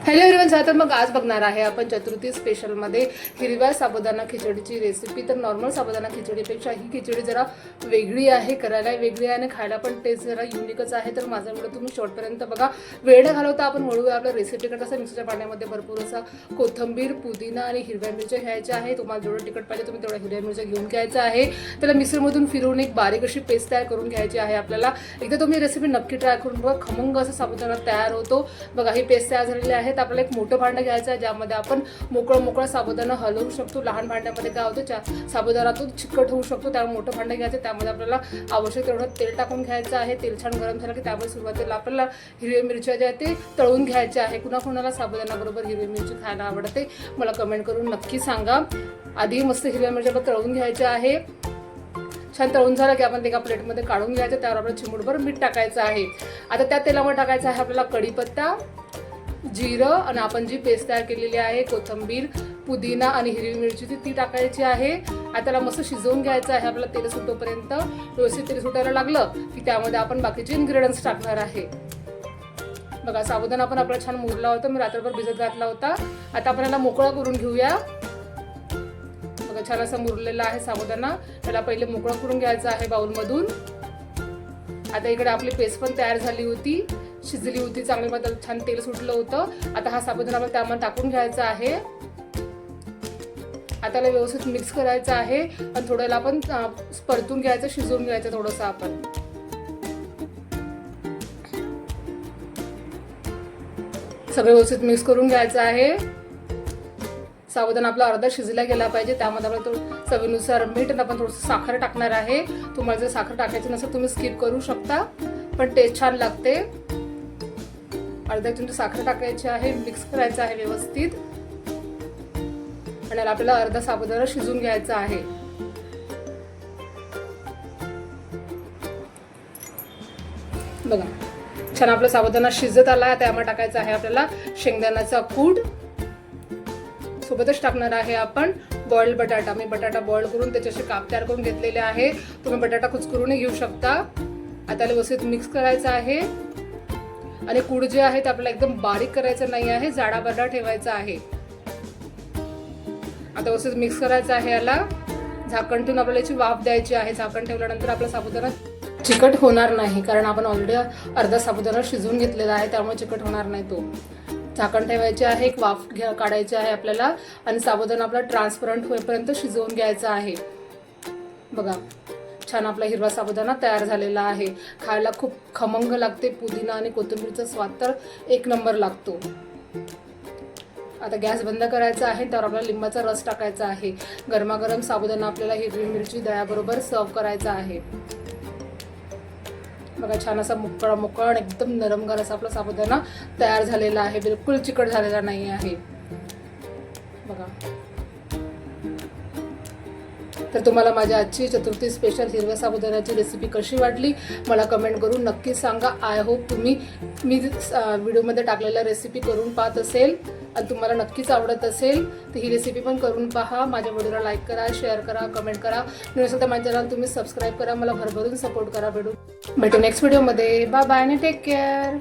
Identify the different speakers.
Speaker 1: Hello everyone, तर मग आज बघणार आहे आपण चतुर्थी स्पेशलमध्ये हिरव्या साबुदाणा खिचडीची रेसिपी। तर नॉर्मल साबुदाणा खिचडीपेक्षा ही खिचडी जरा वेगळी आहे, करायला वेगळी आहे आणि खायला पण टेस्ट जरा युनिकच आहे। तर माझा व्हिडिओ तुम्ही शेवटपर्यंत बघा। वेळ न घालवता आपण वळूया आपल्या रेसिपीकडे। कसं मिक्सरच्या पाण्यामध्ये भरपूर असा कोथिंबीर, पुदिना आणि हिरव्या मिरच्या घ्यायच्या आहे। तुम्हाला जेवढं तिखट पाहिजे तुम्ही तेवढ्या हिरव्या मिरच्या घेऊन घ्यायचं आहे। त्याला मिक्सरमधून फिरवून एक बारीक अशी पेस्ट तयार करून घ्यायची आहे आपल्याला। एकदा तुम्ही रेसिपी नक्की ट्राय करून बघा, खमंग असा साबुदाणा तयार होतो बघा। ही पेस्ट तयार झालेली आहे। आपल्याला एक मोठं भांडं घ्यायचं आहे ज्यामध्ये आपण मोकळा साबुदाणा हलवू शकतो। लहान भांड्यामध्ये काय होतं, साबुदाणा तो चिकट होऊ शकतो, त्यामुळे मोठं भांडं घ्यायचं। त्यामध्ये आपल्याला आवश्यक तेवढं तेल टाकून घ्यायचं आहे। तेल छान गरम झालं की त्यामध्ये सुरुवातीला आपल्याला हिरव्या मिरच्या ज्या ते तळून घ्यायच्या आहे। कुणाकुणाला साबुदाणा बरोबर हिरवी मिरची खायला आवडते मला कमेंट करून नक्की सांगा। आधी मस्त हिरव्या मिरच्या तळून घ्यायच्या आहे। छान तळून झालं की आपण ते एका प्लेटमध्ये काढून घ्यायचं। त्यावर आपल्याला चिमूटभर मीठ टाकायचं आहे। आता त्या तेलामध्ये टाकायचं आहे आपल्याला कढीपत्ता, जिरं आणि आपण जी पेस्ट तयार केलेली आहे कोथिंबीर, पुदिना आणि हिरवी मिरची ती टाकायची आहे। आता त्याला मस्त शिजवून घ्यायचं आहे आपल्याला तेल सुटोपर्यंत। व्यवस्थित तेल सुटायला लागलं की त्यामध्ये आपण बाकीचे इन्ग्रेडियंट्स टाकणार आहे। बघा साबुदाणा आपण आपला छान मुरला होता, मी रात्रभर भिजत घातला होता। आता आपण याला मोकळा करून घेऊया। बघा छान असा मुरलेला आहे साबुदाणा। त्याला पहिले मोकळा करून घ्यायचा आहे बाउलमधून। आता इकडे आपली पेस्ट पण तयार झाली होती, शिजली होती चांगली, मध्ये छान तेल सुटलं होतं। आता हा साबुदाणा आपण त्यामध्ये टाकून घ्यायचा आहे। आता त्याला व्यवस्थित मिक्स करायचं आहे आणि थोड्याला आपण परतून घ्यायचं, शिजवून घ्यायचं थोडंसं आपण। सगळं व्यवस्थित मिक्स करून घ्यायचं आहे। साबुदाणा आपला अर्धा शिजला गेला पाहिजे। त्यामध्ये आपण चवीनुसार मीठ आणि आपण थोडंसं साखर टाकणार आहे। तुम्हाला जर साखर टाकायची नसेल तुम्ही स्किप करू शकता, पण टेस्ट छान लागते। अर्धा चमचा साखर टाकायची आहे, मिक्स करायचं आहे व्यवस्थित आणि आपल्याला अर्धा साबुदाणा शिजून घ्यायचा आहे। बघा छान आपला साबुदाणा शिजत आला। त्यामध्ये टाकायचा आहे आपल्याला शेंगदाण्याचा कूट, सोबतच टाकणार आहे आपण बॉइल्ड बटाटा। मी बटाटा बॉइल करून त्याचे काप तयार करून घेतलेले आहे, तुम्ही बटाटा कुचकरूनही घेऊ शकता। आता व्यवस्थित मिक्स करायचं आहे आणि कूड जे आहे ते आपल्याला एकदम बारीक करायचं नाही आहे, जाडाबाडा ठेवायचा आहे। आता व्यवस्थित मिक्स करायचं आहे याला। झाकण ठेवून आपल्याला याची वाफ द्यायची आहे। झाकण ठेवल्यानंतर आपला साबुदाणा चिकट होणार नाही, कारण आपण ऑलरेडी अर्धा साबुदाणा शिजवून घेतलेला आहे, त्यामुळे चिकट होणार नाही तो। झाकण ठेवायचे आहे, एक वाफ काढायची आहे आपल्याला आणि साबुदाणा आपला ट्रान्सपरंट होईपर्यंत शिजवून घ्यायचा आहे। बघा छान आपला हिरवा साबुदाणा तयार झालेला आहे। खायला खूप खमंग लागते, पुदिना आणि कोथिंबीरचा स्वाद तर एक नंबर लागतो। आता गॅस बंद करायचा आहे, त्यावर आपल्याला लिंबाचा रस टाकायचा आहे। गरमागरम साबुदाणा आपल्याला हिरवी मिरची दह्याबरोबर सर्व करायचा आहे। बघा छान असा मोकळा आणि एकदम नरमगार असा आपला साबुदाणा तयार झालेला आहे, बिलकुल चिकट झालेला नाही आहे। बघा तर तुम्हाला माझ्या आजची चतुर्थी स्पेशल हिरव्या साबुदाण्याची रेसिपी कशी वाटली मला कमेंट करून नक्की सांगा। आय होप तुम्ही मी व्हिडिओमध्ये टाकलेल्या रेसिपी करून पाहत असेल आणि तुम्हाला नक्कीच आवडत असेल तर ही रेसिपी पण करून पहा। माझ्या व्हिडिओला लाईक करा, शेअर करा, कमेंट करा। नसेल तर माझ्या चॅनल तुम्ही सबस्क्राईब करा, मला भरभरून सपोर्ट करा। भेटू नेक्स्ट व्हिडिओमध्ये। बाय बाय आणि टेक केअर।